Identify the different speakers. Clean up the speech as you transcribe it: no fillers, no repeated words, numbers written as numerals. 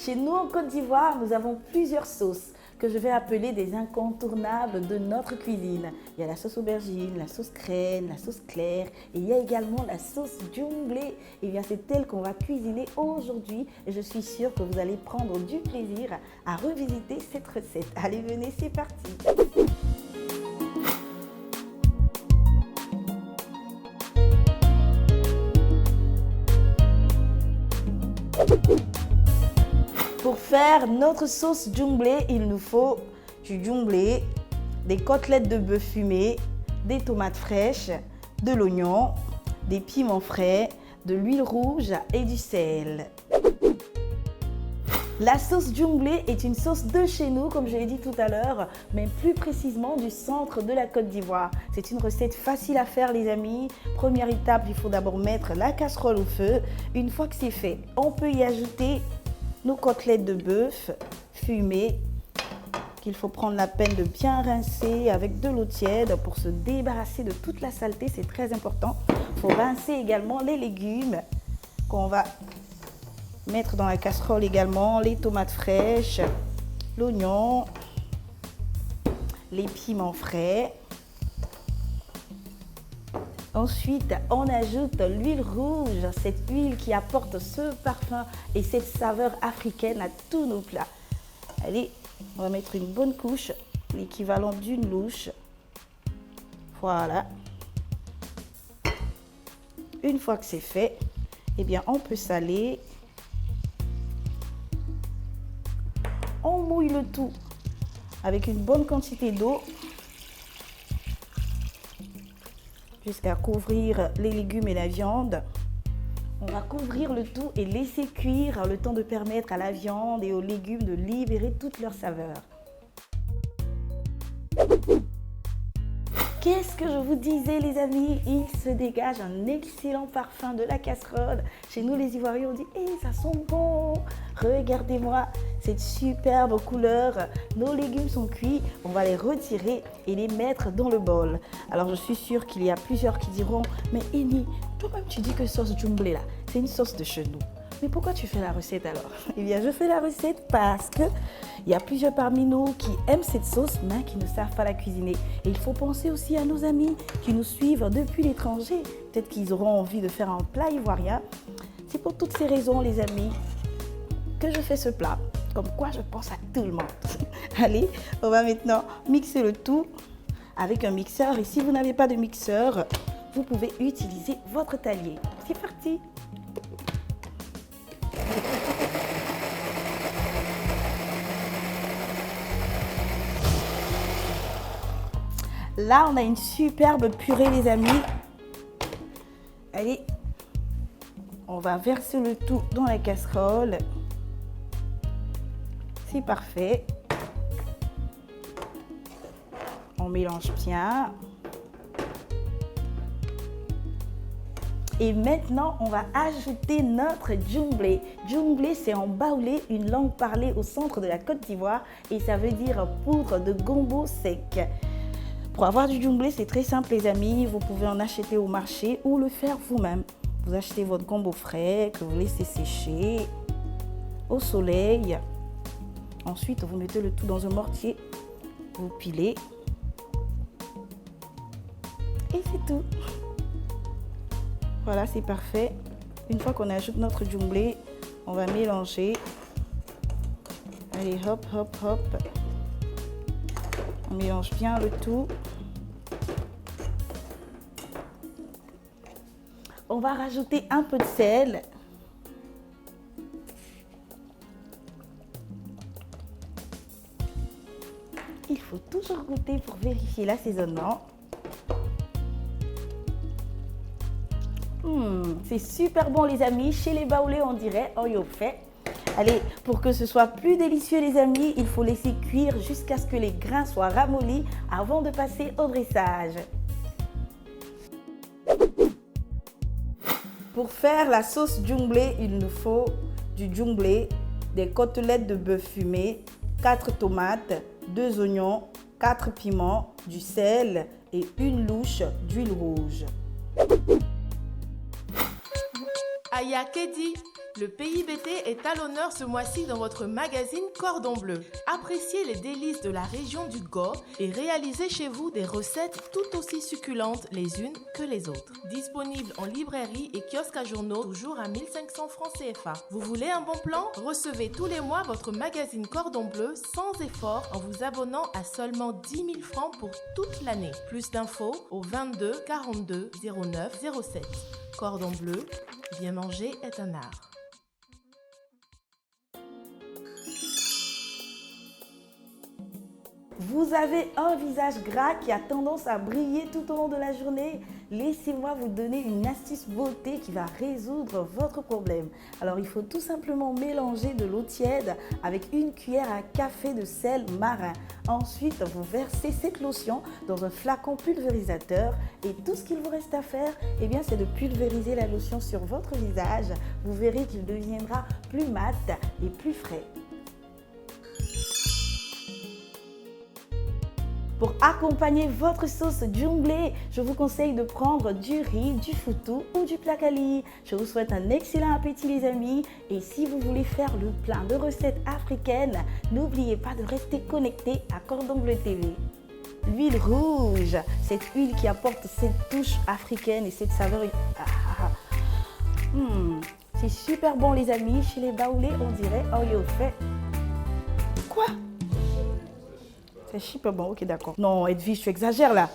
Speaker 1: Chez nous en Côte d'Ivoire, nous avons plusieurs sauces que je vais appeler des incontournables de notre cuisine. Il y a la sauce aubergine, la sauce crème, la sauce claire et il y a également la sauce djumblé. Et bien c'est elle qu'on va cuisiner aujourd'hui et je suis sûre que vous allez prendre du plaisir à revisiter cette recette. Allez, venez, c'est parti! Pour faire notre sauce djumblé, il nous faut du djumblé, des côtelettes de bœuf fumées, des tomates fraîches, de l'oignon, des piments frais, de l'huile rouge et du sel. La sauce djumblé est une sauce de chez nous, comme je l'ai dit tout à l'heure, mais plus précisément du centre de la Côte d'Ivoire. C'est une recette facile à faire, les amis. Première étape, il faut d'abord mettre la casserole au feu. Une fois que c'est fait, on peut y ajouter nos côtelettes de bœuf fumées qu'il faut prendre la peine de bien rincer avec de l'eau tiède pour se débarrasser de toute la saleté, c'est très important. Il faut rincer également les légumes qu'on va mettre dans la casserole également, les tomates fraîches, l'oignon, les piments frais. Ensuite, on ajoute l'huile rouge, cette huile qui apporte ce parfum et cette saveur africaine à tous nos plats. Allez, on va mettre une bonne couche, l'équivalent d'une louche. Voilà. Une fois que c'est fait, eh bien, on peut saler. On mouille le tout avec une bonne quantité d'eau jusqu'à couvrir les légumes et la viande. On va couvrir le tout et laisser cuire le temps de permettre à la viande et aux légumes de libérer toute leur saveur. Qu'est-ce que je vous disais, les amis? Il se dégage un excellent parfum de la casserole. Chez nous, les Ivoiriens, on dit « Eh, ça sent bon !» Regardez-moi cette superbe couleur. Nos légumes sont cuits. On va les retirer et les mettre dans le bol. Alors, je suis sûre qu'il y a plusieurs qui diront « Mais Eni, toi-même, tu dis que sauce djumblé, là, c'est une sauce de chez nous. Mais pourquoi tu fais la recette alors ?» Eh bien, je fais la recette parce que il y a plusieurs parmi nous qui aiment cette sauce, mais qui ne savent pas la cuisiner. Et il faut penser aussi à nos amis qui nous suivent depuis l'étranger. Peut-être qu'ils auront envie de faire un plat ivoirien. C'est pour toutes ces raisons, les amis, que je fais ce plat. Comme quoi, je pense à tout le monde. Allez, on va maintenant mixer le tout avec un mixeur. Et si vous n'avez pas de mixeur, vous pouvez utiliser votre talier. C'est parti! Là, on a une superbe purée, les amis. Allez, on va verser le tout dans la casserole. C'est parfait. On mélange bien. Et maintenant, on va ajouter notre djumblé. Djumblé, c'est en baoulé, une langue parlée au centre de la Côte d'Ivoire. Et ça veut dire poudre de gombo sec. Pour avoir du djumblé, c'est très simple, les amis. Vous pouvez en acheter au marché ou le faire vous-même. Vous achetez votre gombo frais que vous laissez sécher au soleil. Ensuite, vous mettez le tout dans un mortier. Vous pilez. Et c'est tout. Voilà, c'est parfait. Une fois qu'on ajoute notre djumblé, on va mélanger. Allez, hop, hop, hop. On mélange bien le tout. On va rajouter un peu de sel. Il faut toujours goûter pour vérifier l'assaisonnement. C'est super bon, les amis. Chez les baoulés, on dirait « Oyo fait ». Allez, pour que ce soit plus délicieux, les amis, il faut laisser cuire jusqu'à ce que les grains soient ramollis avant de passer au dressage. Pour faire la sauce djumblé, il nous faut du djumblé, des côtelettes de bœuf fumées, 4 tomates, 2 oignons, 4 piments, du sel et une louche d'huile rouge.
Speaker 2: Aya Kedi, Le pays BT est à l'honneur ce mois-ci dans votre magazine Cordon Bleu. Appréciez les délices de la région du Go et réalisez chez vous des recettes tout aussi succulentes les unes que les autres. Disponible en librairie et kiosque à journaux, toujours à 1500 francs CFA. Vous voulez un bon plan? Recevez tous les mois votre magazine Cordon Bleu sans effort en vous abonnant à seulement 10 000 francs pour toute l'année. Plus d'infos au 22 42 09 07. Cordon Bleu, bien manger est un art.
Speaker 1: Vous avez un visage gras qui a tendance à briller tout au long de la journée? Laissez-moi vous donner une astuce beauté qui va résoudre votre problème. Alors il faut tout simplement mélanger de l'eau tiède avec une cuillère à café de sel marin. Ensuite, vous versez cette lotion dans un flacon pulvérisateur et tout ce qu'il vous reste à faire, c'est de pulvériser la lotion sur votre visage. Vous verrez qu'il deviendra plus mat et plus frais. Pour accompagner votre sauce djumblé, je vous conseille de prendre du riz, du foutou ou du plakali. Je vous souhaite un excellent appétit les amis. Et si vous voulez faire le plein de recettes africaines, n'oubliez pas de rester connecté à Cordon Bleu TV. L'huile rouge, cette huile qui apporte cette touche africaine et cette saveur. C'est super bon les amis. Chez les Baoulés, on dirait Oyo fait. Quoi? C'est super bon, ok d'accord. Non Edwige, tu exagères là.